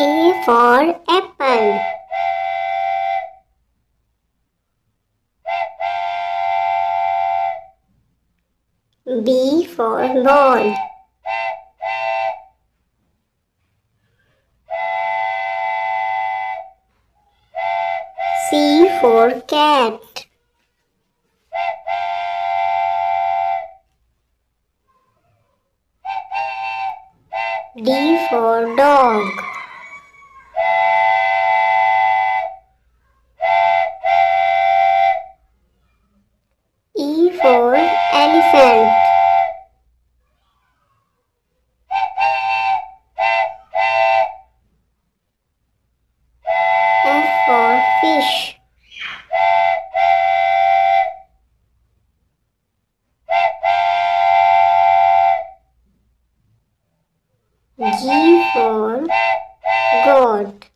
A for apple. B for ball. C for cat. D for dog. E for elephant. F for fish. G for goat.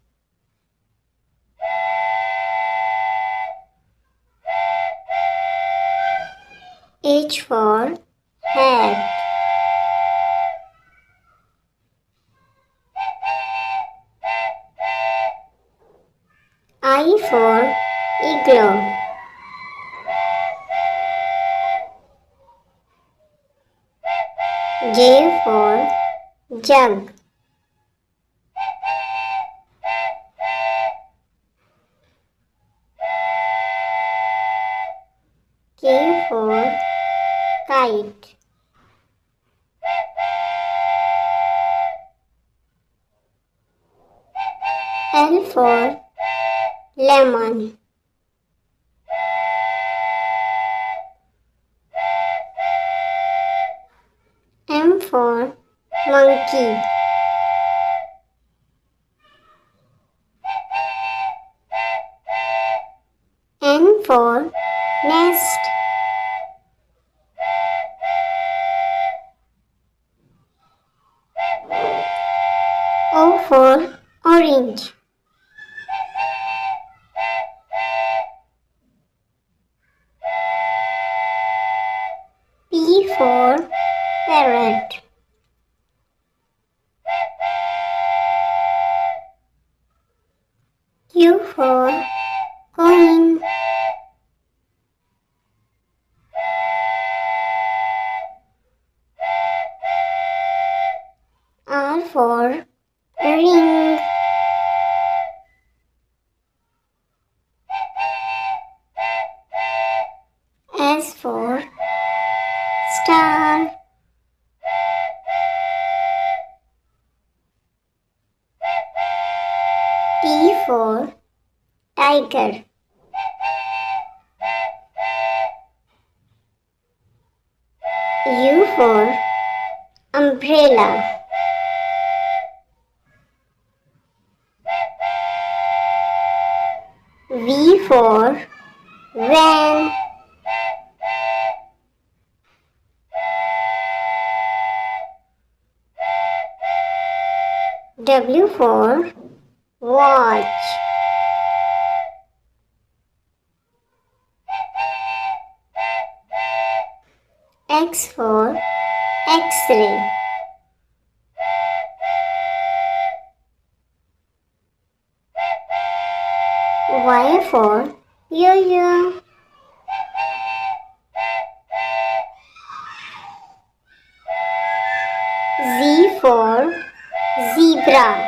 H for hat. I for igloo. J for jug. K for kite. L for lemon. M for monkey. N for nest. O for orange. P for parrot. Q for coin. R for ring. S for star. T for tiger. U for umbrella. V for van. W for watch. X for X-ray. Y for yo-yo. Z for zebra.